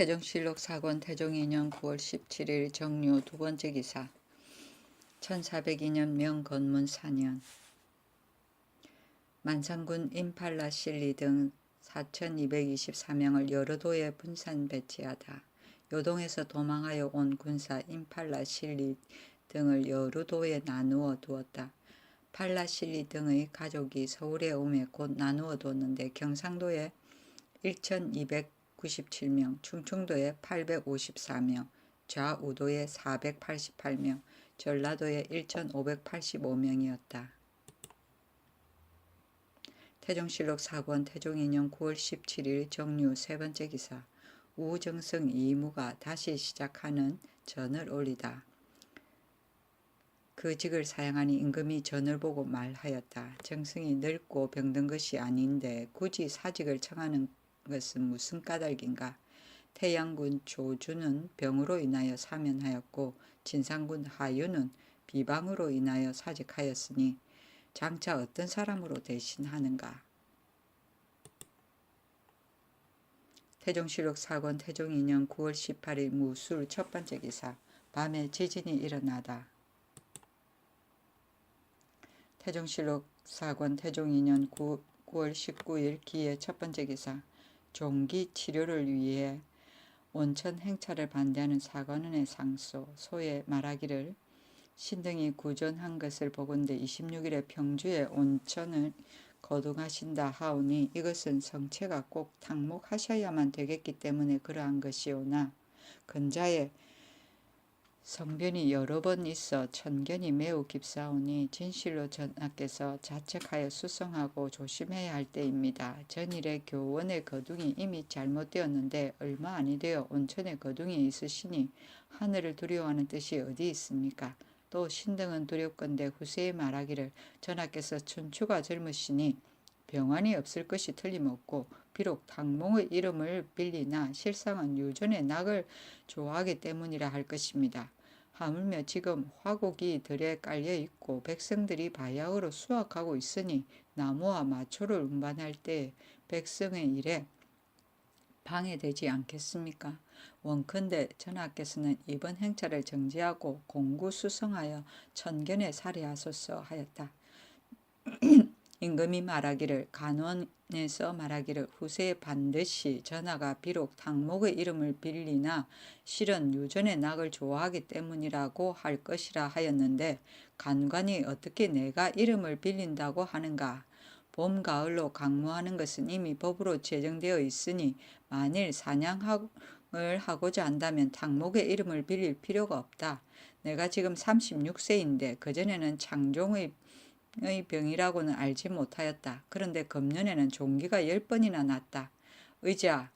태종실록 사권 태종 2년 9월 17일 정류 두 번째 기사 1402년 명건문 4년 만상군 임팔라 실리 등 4224명을 여러 도에 분산 배치하다. 요동에서 도망하여 온 군사 임팔라 실리 등을 여러 도에 나누어 두었다. 팔라 실리 등의 가족이 서울에 오매 곧 나누어 두었는데 경상도에 1297명, 충청도에 854명, 좌우도에 488명, 전라도에 1585명이었다. 태종실록 사권 태종 2년 9월 17일 정류 세 번째 기사 우정승 이무가 다시 시작하는 전을 올리다. 그 직을 사양하니 임금이 전을 보고 말하였다. 정승이 늙고 병든 것이 아닌데 굳이 사직을 청하는 것은 무슨 까닭인가. 태양군 조주는 병으로 인하여 사면하였고 진상군 하유는 비방으로 인하여 사직하였으니 장차 어떤 사람으로 대신하는가. 태종실록 사권 태종 2년 9월 18일 무술 첫 번째 기사 밤에 지진이 일어나다. 태종실록 사권 태종 2년 9월 19일 기의 첫 번째 기사 종기 치료를 위해 온천 행차를 반대하는 사관원의 상소 소에 말하기를 신등이 구전한 것을 보건대 26일에 평주에 온천을 거둥하신다 하오니 이것은 성체가 꼭 탕목하셔야만 되겠기 때문에 그러한 것이오나 근자에 성변이 여러 번 있어 천견이 매우 깊사오니 진실로 전하께서 자책하여 수성하고 조심해야 할 때입니다. 전일의 교원의 거둥이 이미 잘못되었는데 얼마 아니 되어 온천에 거둥이 있으시니 하늘을 두려워하는 뜻이 어디 있습니까? 또 신등은 두렵건대 후세에 말하기를 전하께서 춘추가 젊으시니 병환이 없을 것이 틀림없고 비록 탕몽의 이름을 빌리나 실상은 유전의 낙을 좋아하기 때문이라 할 것입니다. 하물며 지금 화곡이 들에 깔려있고 백성들이 바야흐로 수확하고 있으니 나무와 마초를 운반할 때 백성의 일에 방해되지 않겠습니까? 원컨대 전하께서는 이번 행차를 정지하고 공구수성하여 천견에 살해하소서 하였다. 임금이 말하기를 간원에서 말하기를 후세에 반드시 전하가 비록 탕목의 이름을 빌리나 실은 유전의 낙을 좋아하기 때문이라고 할 것이라 하였는데 간관이 어떻게 내가 이름을 빌린다고 하는가. 봄, 가을로 강무하는 것은 이미 법으로 제정되어 있으니 만일 사냥을 하고자 한다면 탕목의 이름을 빌릴 필요가 없다. 내가 지금 36세인데 그전에는 창종의 병이라고는 알지 못하였다. 그런데 금년에는 종기가 10번이나 났다. 의자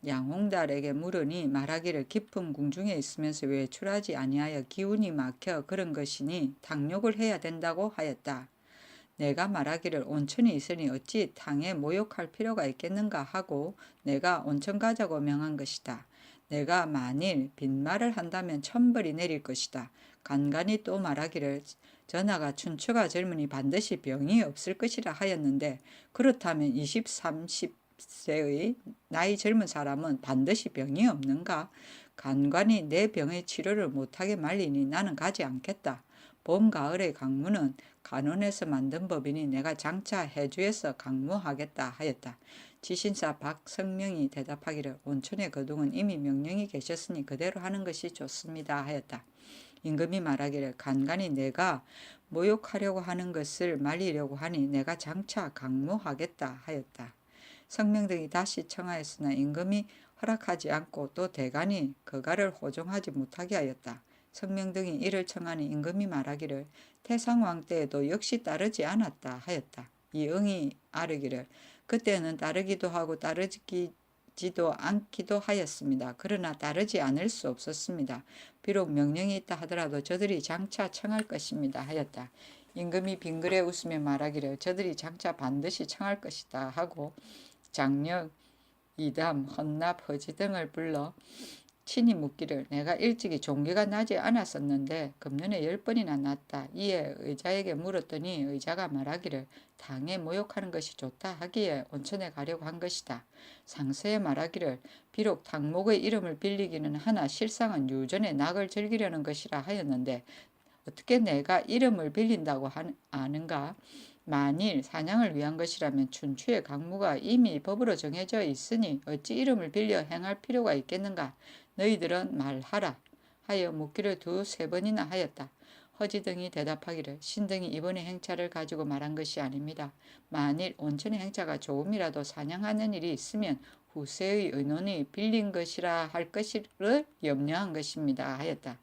양홍달에게 물으니 말하기를 깊은 궁중에 있으면서 외출하지 아니하여 기운이 막혀 그런 것이니 탕욕을 해야 된다고 하였다. 내가 말하기를 온천이 있으니 어찌 탕에 모욕할 필요가 있겠는가 하고 내가 온천 가자고 명한 것이다. 내가 만일 빈말을 한다면 천벌이 내릴 것이다. 간간이 또 말하기를 전하가 춘추가 젊으니 반드시 병이 없을 것이라 하였는데 그렇다면 20, 30세의 나이 젊은 사람은 반드시 병이 없는가? 간관이 내 병의 치료를 못하게 말리니 나는 가지 않겠다. 봄, 가을의 강무는 간원에서 만든 법이니 내가 장차 해주에서 강무하겠다 하였다. 지신사 박성명이 대답하기를 온천의 거둥은 이미 명령이 계셨으니 그대로 하는 것이 좋습니다 하였다. 임금이 말하기를 간간이 내가 모욕하려고 하는 것을 말리려고 하니 내가 장차 강무하겠다 하였다. 성명 등이 다시 청하였으나 임금이 허락하지 않고 또 대간이 그가를 호종하지 못하게 하였다. 성명 등이 이를 청하니 임금이 말하기를 태상왕 때에도 역시 따르지 않았다 하였다. 이응이 아르기를 그때는 따르기도 하고 따르지도 않기도 하였습니다. 그러나 따르지 않을 수 없었습니다. 비록 명령이 있다 하더라도 저들이 장차 청할 것입니다 하였다. 임금이 빙그레 웃으며 말하기를 저들이 장차 반드시 청할 것이다 하고 장력, 이담, 헌납, 허지 등을 불러 친히 묻기를 내가 일찍이 종기가 나지 않았었는데 금년에 10번이나 났다. 이에 의자에게 물었더니 의자가 말하기를 당에 모욕하는 것이 좋다 하기에 온천에 가려고 한 것이다. 상서에 말하기를 비록 당목의 이름을 빌리기는 하나 실상은 유전의 낙을 즐기려는 것이라 하였는데 어떻게 내가 이름을 빌린다고 아는가? 만일 사냥을 위한 것이라면 춘추의 강무가 이미 법으로 정해져 있으니 어찌 이름을 빌려 행할 필요가 있겠는가? 너희들은 말하라 하여 묻기를 두세 번이나 하였다. 허지등이 대답하기를 신등이 이번의 행차를 가지고 말한 것이 아닙니다. 만일 온천의 행차가 조금이라도 사냥하는 일이 있으면 후세의 의논이 빌린 것이라 할 것을 염려한 것입니다 하였다.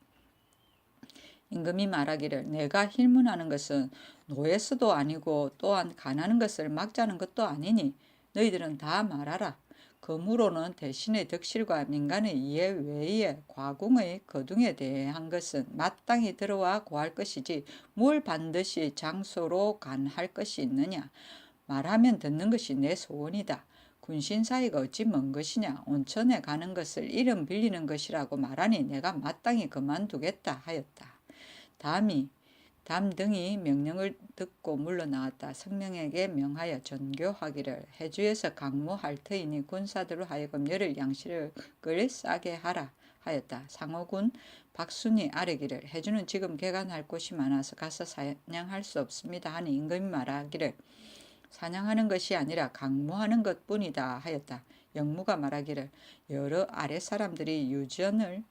임금이 말하기를 내가 힐문하는 것은 노예수도 아니고 또한 가나는 것을 막자는 것도 아니니 너희들은 다 말하라. 그무로는 대신의 덕실과 민간의 이해 외에 과궁의 거둥에 대한 것은 마땅히 들어와 고할 것이지 뭘 반드시 장소로 간할 것이 있느냐. 말하면 듣는 것이 내 소원이다. 군신 사이가 어찌 먼 것이냐. 온천에 가는 것을 이름 빌리는 것이라고 말하니 내가 마땅히 그만두겠다 하였다. 담 등이 명령을 듣고 물러나왔다. 성명에게 명하여 전교하기를 해주에서 강모할 터이니 군사들로 하여금 열흘 양식을 싸게 하라 하였다. 상호군 박순이 아뢰기를 해주는 지금 개간할 곳이 많아서 가서 사냥할 수 없습니다 하니 임금이 말하기를 사냥하는 것이 아니라 강모하는 것뿐이다 하였다. 영무가 말하기를 여러 아랫사람들이 유전을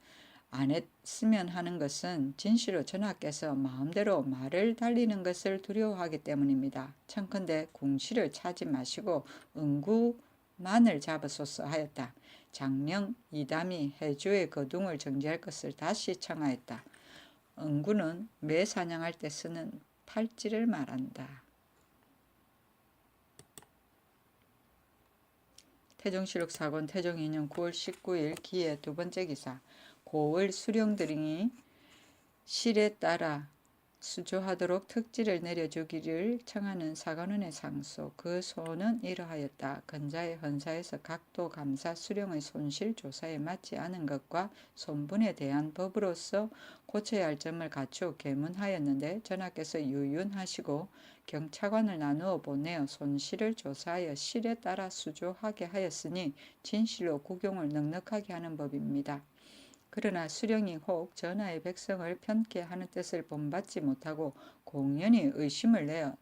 안 했으면 하는 것은 진실로 전하께서 마음대로 말을 달리는 것을 두려워하기 때문입니다. 청컨대 궁시를 차지 마시고 응구만을 잡으소서 하였다. 장령 이담이 해주의 거둥을 정지할 것을 다시 청하였다. 응구는 매 사냥할 때 쓰는 팔찌를 말한다. 태종실록 사권 태종 2년 9월 19일 기의 두 번째 기사. 고을 수령들이 실에 따라 수조하도록 특지를 내려주기를 청하는 사관원의 상소. 그 소는 이러하였다. 근자의 헌사에서 각도 감사 수령의 손실 조사에 맞지 않은 것과 손분에 대한 법으로서 고쳐야 할 점을 갖추어 계문하였는데 전하께서 유윤하시고 경차관을 나누어 보내어 손실을 조사하여 실에 따라 수조하게 하였으니 진실로 국용을 넉넉하게 하는 법입니다. 그러나 수령이 혹 전하의 백성을 편케 하는 뜻을 본받지 못하고 공연히 의심을 내어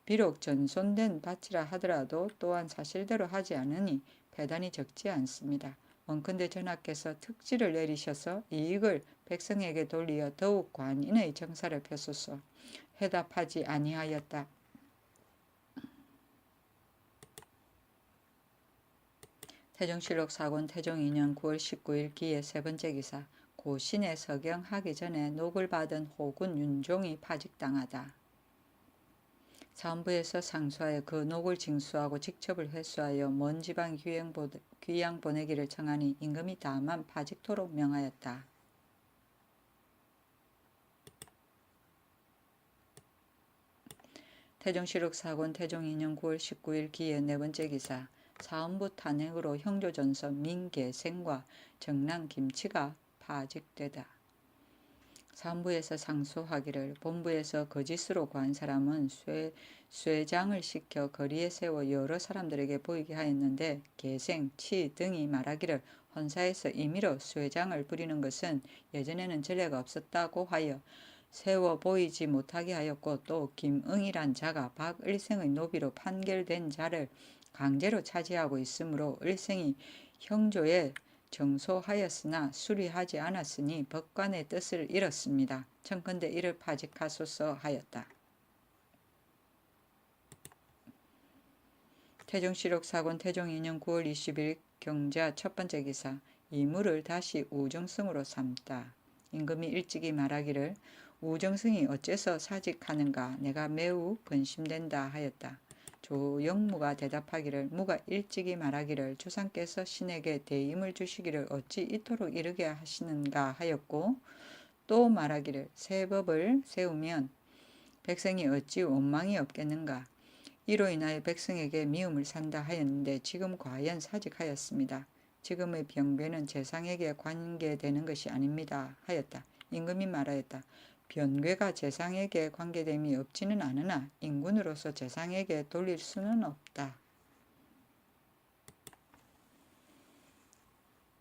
비록 전손된 밭이라 하더라도 또한 사실대로 하지 않으니 배단이 적지 않습니다. 원컨대 전하께서 특지를 내리셔서 이익을 백성에게 돌리어 더욱 관인의 정사를 펴소서. 해답하지 아니하였다. 태종실록 사권 태종 2년 9월 19일 기의 세 번째 기사. 고신의 서경하기 전에 녹을 받은 호군 윤종이 파직당하다. 사헌부에서 상소하여 그 녹을 징수하고 직첩을 회수하여 먼 지방 귀양 보내기를 청하니 임금이 다만 파직토록 명하였다. 태종실록 사권 태종 2년 9월 19일 기의 네 번째 기사. 사헌부 탄핵으로 형조전서 민계생과 정랑 김치가 파직되다. 사헌부에서 상소하기를 본부에서 거짓으로 구한 사람은 쇠장을 시켜 거리에 세워 여러 사람들에게 보이게 하였는데 계생, 치 등이 말하기를 헌사에서 임의로 쇠장을 부리는 것은 예전에는 전례가 없었다고 하여 세워 보이지 못하게 하였고 또 김응이란 자가 박을생의 노비로 판결된 자를 강제로 차지하고 있으므로 을생이 형조에 정소하였으나 수리하지 않았으니 법관의 뜻을 잃었습니다. 청컨대 이를 파직하소서 하였다. 태종실록 사권 태종 2년 9월 20일 경자 첫 번째 기사. 이물을 다시 우정승으로 삼다. 임금이 일찍이 말하기를 우정승이 어째서 사직하는가 내가 매우 근심된다 하였다. 조영무가 대답하기를 무가 일찍이 말하기를 주상께서 신에게 대임을 주시기를 어찌 이토록 이르게 하시는가 하였고 또 말하기를 새 법을 세우면 백성이 어찌 원망이 없겠는가. 이로 인하여 백성에게 미움을 산다 하였는데 지금 과연 사직하였습니다. 지금의 변괴는 재상에게 관계되는 것이 아닙니다. 하였다. 임금이 말하였다. 변괴가 재상에게 관계됨이 없지는 않으나 인군으로서 재상에게 돌릴 수는 없다.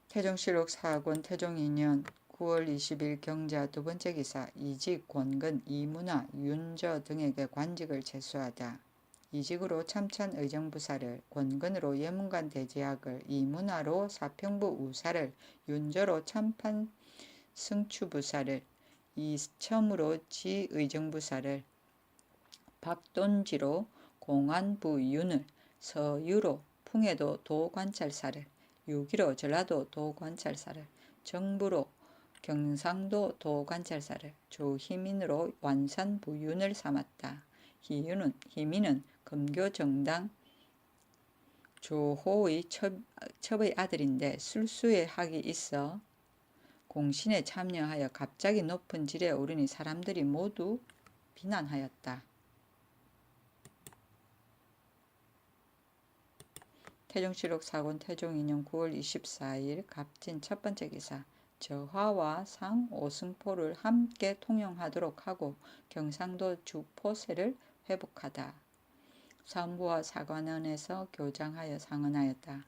태종실록 4권 태종 2년 9월 20일 경자 두 번째 기사 이직, 권근, 이문화, 윤저 등에게 관직을 제수하다. 이직으로 참찬 의정부사를, 권근으로 예문관 대제학을, 이문화로 사평부 우사를, 윤저로 참판 승추부사를, 이첨으로 지의정부사를, 박돈지로 공안부윤을, 서유로 풍해도 도관찰사를, 유기로 전라도 도관찰사를, 정부로 경상도 도관찰사를, 조희민으로 완산부윤을 삼았다. 희민은 금교정당 조호의 첩의 아들인데 술수의 학이 있어 공신에 참여하여 갑자기 높은 질에 오르니 사람들이 모두 비난하였다. 태종실록 4권 태종 2년 9월 24일 갑진 첫 번째 기사 저화와 상 오승포를 함께 통용하도록 하고 경상도 주포세를 회복하다. 사헌부와 사관원에서 교장하여 상언하였다.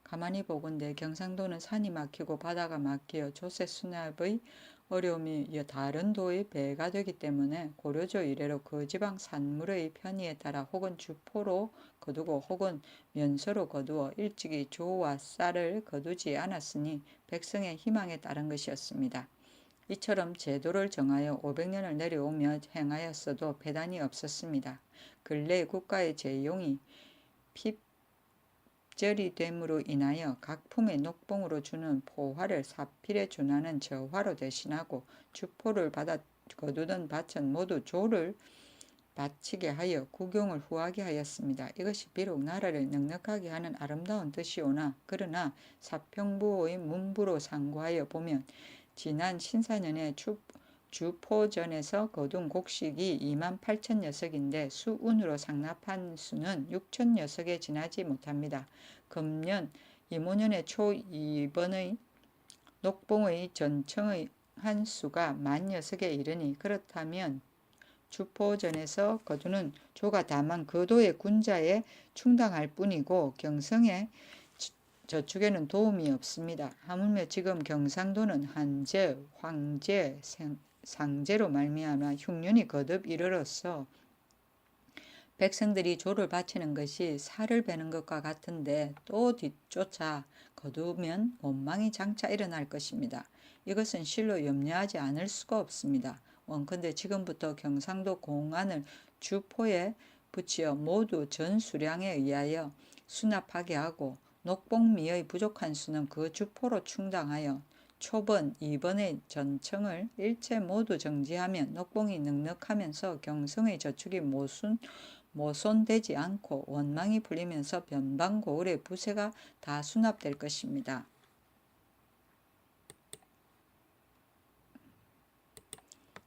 가만히 보건대 경상도는 산이 막히고 바다가 막히어 조세 수납의 어려움이 다른 도의 배가 되기 때문에 고려조 이래로 그 지방 산물의 편의에 따라 혹은 주포로 거두고 혹은 면서로 거두어 일찍이 조와 쌀을 거두지 않았으니 백성의 희망에 따른 것이었습니다. 이처럼 제도를 정하여 500년을 내려오며 행하였어도 배단이 없었습니다. 근래 국가의 재용이 핍절이 됨으로 인하여 각 품의 녹봉으로 주는 포화를 사필에 준하는 저화로 대신하고 주포를 받아 거두던 밭은 모두 조를 바치게 하여 국용을 후하게 하였습니다. 이것이 비록 나라를 넉넉하게 하는 아름다운 뜻이오나 그러나 사평부의 문부로 상고하여 보면 지난 신사년에 주포전에서 거둔 곡식이 28,000녀석인데 수운으로 상납한 수는 6,000녀석에 지나지 못합니다. 금년 이모년의 초 2번의 녹봉의 전청의 한 수가 10,000녀석에 이르니 그렇다면 주포전에서 거두는 조가 다만 그 도의 군자에 충당할 뿐이고 경성의 저축에는 도움이 없습니다. 하물며 지금 경상도는 한제, 황제, 상제로 말미암아 흉년이 거듭 이르러서 백성들이 조를 바치는 것이 살을 베는 것과 같은데 또 뒤쫓아 거두면 원망이 장차 일어날 것입니다. 이것은 실로 염려하지 않을 수가 없습니다. 원컨대 지금부터 경상도 공안을 주포에 붙여 모두 전 수량에 의하여 수납하게 하고 녹봉미의 부족한 수는 그 주포로 충당하여 초번, 2번의 전청을 일체 모두 정지하면 녹봉이 넉넉하면서 경성의 저축이 모손되지 않고 원망이 풀리면서 변방고을의 부세가 다 수납될 것입니다.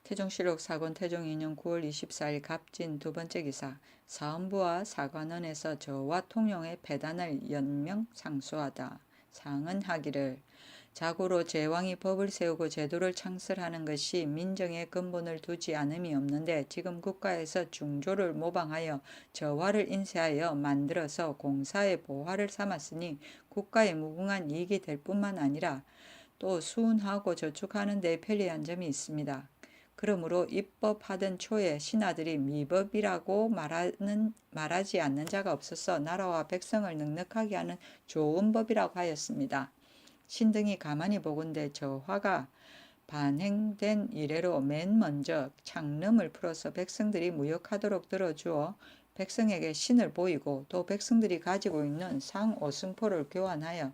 태종실록 4권 태종 2년 9월 24일 갑진 두 번째 기사 사헌부와 사관원에서 저와 통용의 배단을 연명 상소하다. 상언하기를 자고로 제왕이 법을 세우고 제도를 창설하는 것이 민정의 근본을 두지 않음이 없는데 지금 국가에서 중조를 모방하여 저화를 인쇄하여 만들어서 공사의 보화를 삼았으니 국가에 무궁한 이익이 될 뿐만 아니라 또 수운하고 저축하는 데 편리한 점이 있습니다. 그러므로 입법하던 초에 신하들이 미법이라고 말하지 않는 자가 없어서 나라와 백성을 넉넉하게 하는 좋은 법이라고 하였습니다. 신등이 가만히 보건대 저화가 반행된 이래로 맨 먼저 창름을 풀어서 백성들이 무역하도록 들어주어 백성에게 신을 보이고 또 백성들이 가지고 있는 상오승포를 교환하여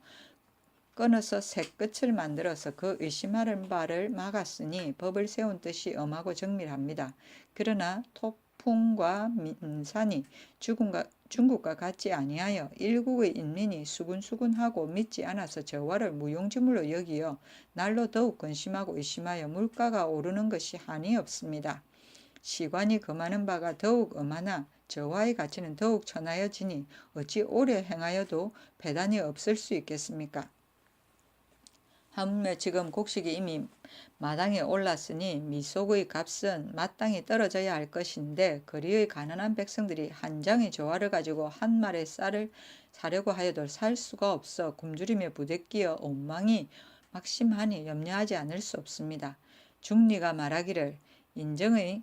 끊어서 새 끝을 만들어서 그 의심하는 바를 막았으니 법을 세운 뜻이 엄하고 정밀합니다. 그러나 토풍과 민산이 중국과 같지 아니하여 일국의 인민이 수군수군하고 믿지 않아서 저화를 무용지물로 여기어 날로 더욱 근심하고 의심하여 물가가 오르는 것이 한이 없습니다. 시관이 금하는 바가 더욱 엄하나 저화의 가치는 더욱 천하여지니 어찌 오래 행하여도 배단이 없을 수 있겠습니까? 하물며 지금 곡식이 이미 마당에 올랐으니 미속의 값은 마땅히 떨어져야 할 것인데 거리의 가난한 백성들이 한 장의 조화를 가지고 한 말의 쌀을 사려고 하여도 살 수가 없어 굶주림에 부대끼어 온망이 막심하니 염려하지 않을 수 없습니다. 중리가 말하기를 인정의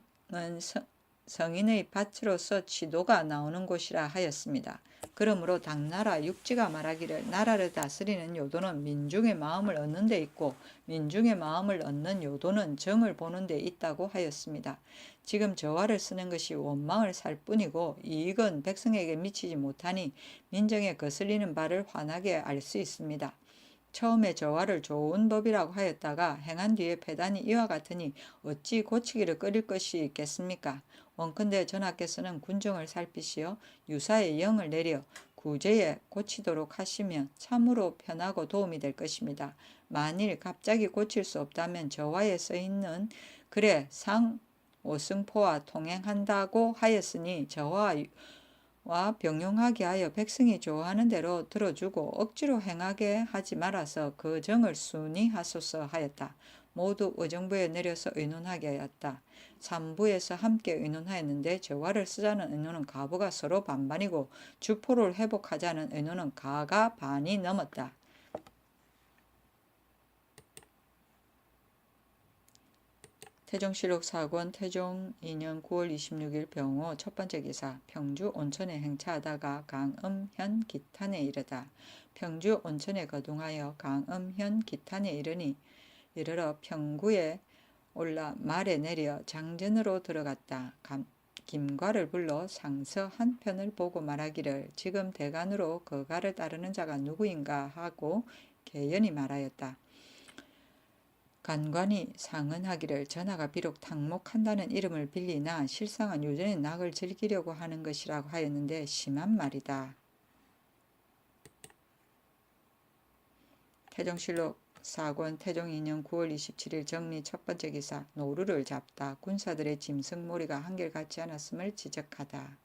성인의 밭으로서 지도가 나오는 곳이라 하였습니다. 그러므로 당나라 육지가 말하기를 나라를 다스리는 요도는 민중의 마음을 얻는 데 있고 민중의 마음을 얻는 요도는 정을 보는 데 있다고 하였습니다. 지금 저화를 쓰는 것이 원망을 살 뿐이고 이익은 백성에게 미치지 못하니 민정에 거슬리는 바를 환하게 알 수 있습니다. 처음에 저화를 좋은 법이라고 하였다가 행한 뒤에 패단이 이와 같으니 어찌 고치기를 끓일 것이 있겠습니까? 원컨대 전하께서는 군정을 살피시어 유사의 영을 내려 구제에 고치도록 하시면 참으로 편하고 도움이 될 것입니다. 만일 갑자기 고칠 수 없다면 저화에 써있는 그래 상 오승포와 통행한다고 하였으니 저와 병용하게 하여 백성이 좋아하는 대로 들어주고 억지로 행하게 하지 말아서 그 정을 순히 하소서 하였다. 모두 의정부에 내려서 의논하게 하였다. 삼부에서 함께 의논하였는데 저화를 쓰자는 의논은 가부가 서로 반반이고 주포를 회복하자는 의논은 가가 반이 넘었다. 태종실록 4권 태종 2년 9월 26일 병호 첫 번째 기사 평주 온천에 행차하다가 강음현 기탄에 이르다. 평주 온천에 거둥하여 강음현 기탄에 이르러 평구에 올라 말에 내려 장전으로 들어갔다. 김과를 불러 상서 한 편을 보고 말하기를 지금 대간으로 거가를 따르는 자가 누구인가 하고 개연히 말하였다. 간관이 상언하기를 전하가 비록 탕목한다는 이름을 빌리나 실상은 요전에 낙을 즐기려고 하는 것이라고 하였는데 심한 말이다. 태종실록 4권 태종 2년 9월 27일 정리 첫 번째 기사 노루를 잡다. 군사들의 짐승몰이가 한결같지 않았음을 지적하다.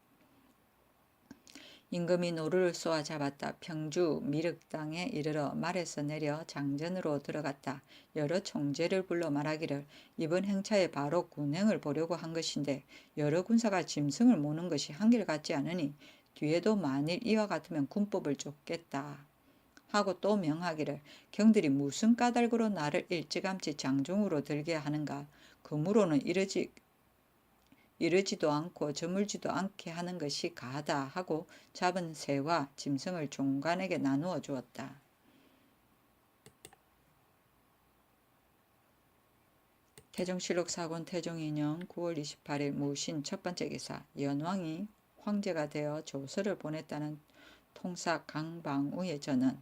임금이 노루를 쏘아 잡았다. 평주 미륵당에 이르러 말에서 내려 장전으로 들어갔다. 여러 총재를 불러 말하기를 이번 행차에 바로 군행을 보려고 한 것인데 여러 군사가 짐승을 모는 것이 한결같지 않으니 뒤에도 만일 이와 같으면 군법을 쫓겠다. 하고 또 명하기를 경들이 무슨 까닭으로 나를 일찌감치 장중으로 들게 하는가. 그무로는 이르지도 않고 저물지도 않게 하는 것이 가하다 하고 잡은 새와 짐승을 종관에게 나누어 주었다. 태종실록 4권 태종 2년 9월 28일 무신 첫 번째 기사 연왕이 황제가 되어 조서를 보냈다는 통사 강방우의 전은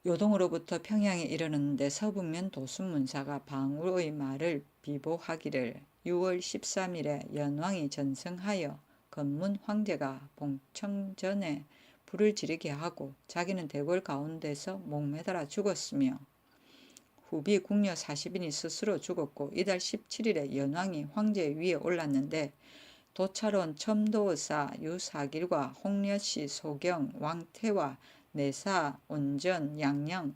요동으로부터 평양에 이르렀는데 서북면 도순문사가 방우의 말을 비보하기를 6월 13일에 연왕이 전승하여 건문 황제가 봉청전에 불을 지르게 하고 자기는 대궐 가운데서 목매달아 죽었으며 후비 궁녀 40인이 스스로 죽었고 이달 17일에 연왕이 황제 위에 올랐는데 도찰원 첨도의사 유사길과 홍려씨 소경 왕태와 내사 온전 양령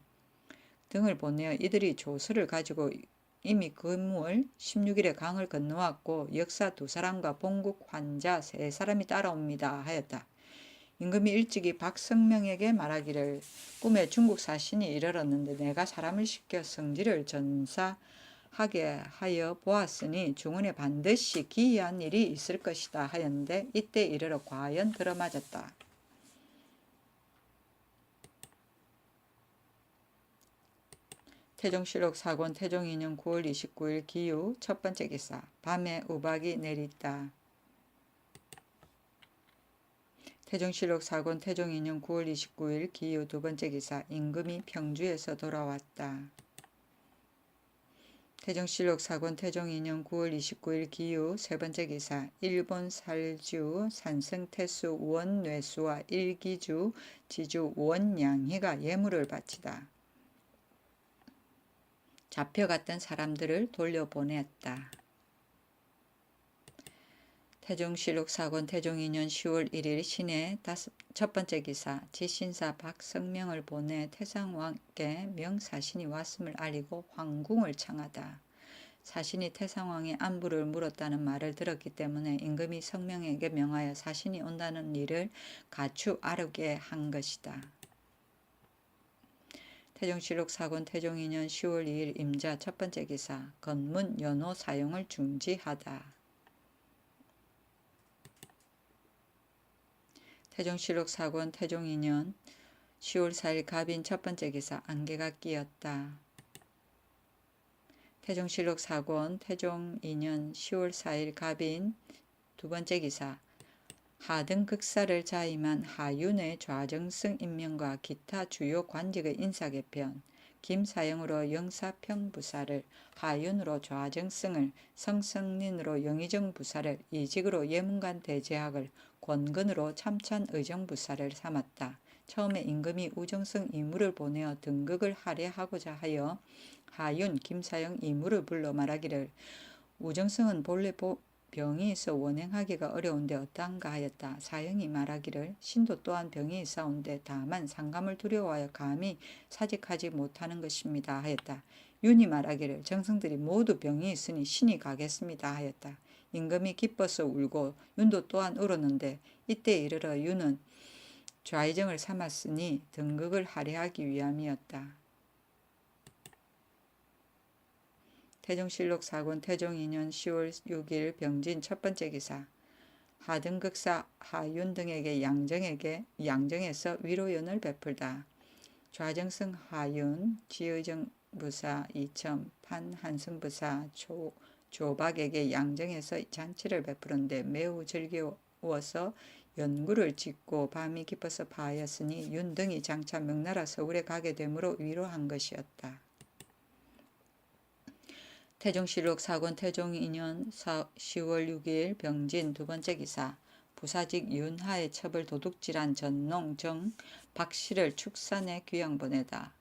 등을 보내어 이들이 조서를 가지고 이미 금월 16일에 강을 건너왔고 역사 2사람과 본국 환자 3사람이 따라옵니다 하였다. 임금이 일찍이 박성명에게 말하기를 꿈에 중국 사신이 이르렀는데 내가 사람을 시켜 성지를 전사하게 하여 보았으니 중원에 반드시 기이한 일이 있을 것이다 하였는데 이때 이르러 과연 들어맞았다. 태종실록 4권 태종 2년 9월 29일 기유 첫 번째 기사 밤에 우박이 내리다. 태종실록 4권 태종 2년 9월 29일 기유 두 번째 기사 임금이 평주에서 돌아왔다. 태종실록 4권 태종 2년 9월 29일 기유 세 번째 기사 일본 살주 산성태수 원뇌수와 일기주 지주 원양희가 예물을 바치다. 잡혀갔던 사람들을 돌려보냈다. 태종실록 사권 태종 2년 10월 1일 신해 첫 번째 기사 지신사 박성명을 보내 태상왕께 명사신이 왔음을 알리고 황궁을 청하다. 사신이 태상왕의 안부를 물었다는 말을 들었기 때문에 임금이 성명에게 명하여 사신이 온다는 일을 가추 알게 한 것이다. 태종실록 사권 태종 2년 10월 2일 임자 첫 번째 기사 건문 연호 사용을 중지하다. 태종실록 사권 태종 2년 10월 4일 갑인 첫 번째 기사 안개가 끼었다. 태종실록 사권 태종 2년 10월 4일 갑인 두 번째 기사 하등 극사를 자임한 하윤의 좌정승 임명과 기타 주요 관직의 인사 개편 김사영으로 영사평부사를 하윤으로 좌정승을 성성린으로 영의정부사를 이직으로 예문관 대제학을 권근으로 참찬의정부사를 삼았다. 처음에 임금이 우정승 이무를 보내어 등극을 할애하고자 하여 하윤, 김사영 이무를 불러 말하기를 우정승은 본래 병이 있어 원행하기가 어려운데 어떠한가 하였다. 사형이 말하기를 신도 또한 병이 있사온데 다만 상감을 두려워하여 감히 사직하지 못하는 것입니다 하였다. 윤이 말하기를 정승들이 모두 병이 있으니 신이 가겠습니다 하였다. 임금이 기뻐서 울고 윤도 또한 울었는데 이때 이르러 윤은 좌의정을 삼았으니 등극을 할애하기 위함이었다. 태종실록 사권 태종 2년 10월 6일 병진 첫 번째 기사 하등극사 하윤 등에게 양정에서 위로연을 베풀다. 좌정승 하윤, 지의정부사 이첨, 판한승부사 조박에게 양정에서 잔치를 베푸는데 매우 즐거워서 연구를 짓고 밤이 깊어서 파하였으니 윤 등이 장차 명나라 서울에 가게 되므로 위로한 것이었다. 태종실록 사권 태종 2년 10월 6일 병진 두 번째 기사 부사직 윤하의 첩을 도둑질한 전농 정 박씨를 축산에 귀양 보내다.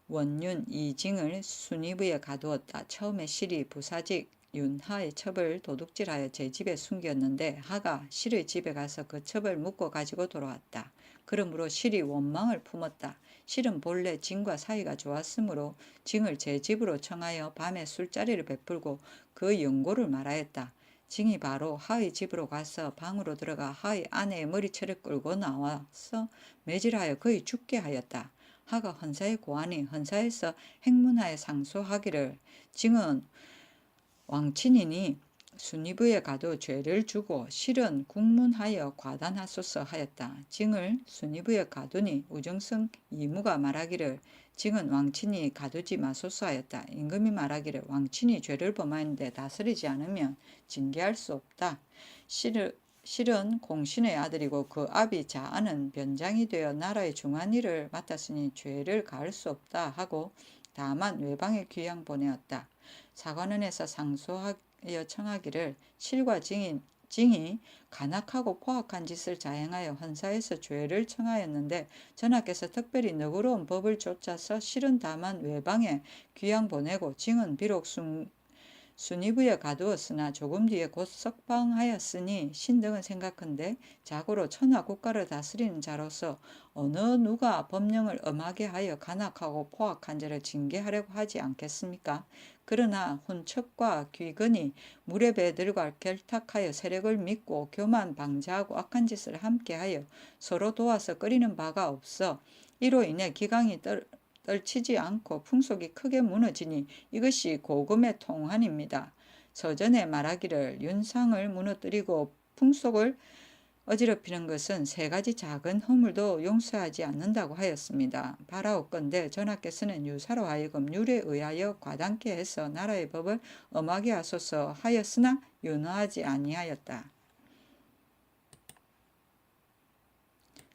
원윤 이징을 순위부에 가두었다. 처음에 실이 부사직 윤하의 첩을 도둑질하여 제 집에 숨겼는데 하가 실의 집에 가서 그 첩을 묶고 가지고 돌아왔다. 그러므로 실이 원망을 품었다. 실은 본래 징과 사이가 좋았으므로 징을 제 집으로 청하여 밤에 술자리를 베풀고 그 연고를 말하였다. 징이 바로 하의 집으로 가서 방으로 들어가 하의 아내의 머리채를 끌고 나와서 매질하여 거의 죽게 하였다. 하가 헌사에 고하니 헌사에서 행문하에 상소하기를 징은 왕친이니 순위부에 가도 죄를 주고 실은 국문하여 과단하소서 하였다. 징을 순위부에 가두니 우정승 이무가 말하기를 징은 왕친이 가두지 마소서 하였다. 임금이 말하기를 왕친이 죄를 범하였는데 다스리지 않으면 징계할 수 없다. 실은 공신의 아들이고 그 아비 자아는 변장이 되어 나라의 중한 일을 맡았으니 죄를 가할 수 없다 하고 다만 외방에 귀양 보내었다. 사관원에서 상소하여 청하기를 실과 징이 간악하고 포악한 짓을 자행하여 헌사에서 죄를 청하였는데 전하께서 특별히 너그러운 법을 좇아서 실은 다만 외방에 귀양 보내고 징은 비록 순위부에 가두었으나 조금 뒤에 곧 석방하였으니 신등은 생각한데 자고로 천하 국가를 다스리는 자로서 어느 누가 법령을 엄하게 하여 간악하고 포악한 자를 징계하려고 하지 않겠습니까? 그러나 혼척과 귀근이 무례배들과 결탁하여 세력을 믿고 교만 방자하고 악한 짓을 함께하여 서로 도와서 끓이는 바가 없어 이로 인해 기강이 떨치지 않고 풍속이 크게 무너지니 이것이 고금의 통한입니다. 서전에 말하기를 윤상을 무너뜨리고 풍속을 어지럽히는 것은 세 가지 작은 허물도 용서하지 않는다고 하였습니다. 바라옵건대 전하께서는 유사로 하여금 율에 의하여 과단케 해서 나라의 법을 엄하게 하소서 하였으나 윤허하지 아니하였다.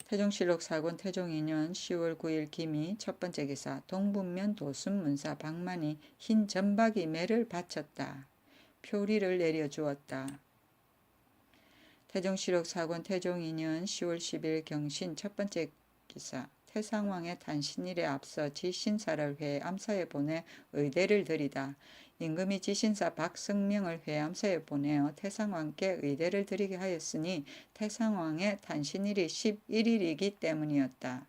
태종실록 사권 태종 2년 10월 9일 기미 첫 번째 기사 동북면 도순문사 박만이 흰 점박이 매를 바쳤다. 표리를 내려주었다. 태종실록 사권 태종 2년 10월 10일 경신 첫 번째 기사 태상왕의 탄신일에 앞서 지신사를 회해 암사에 보내 의대를 드리다. 임금이 지신사 박승명을 회암사에 보내어 태상왕께 의대를 드리게 하였으니 태상왕의 탄신일이 11일이기 때문이었다.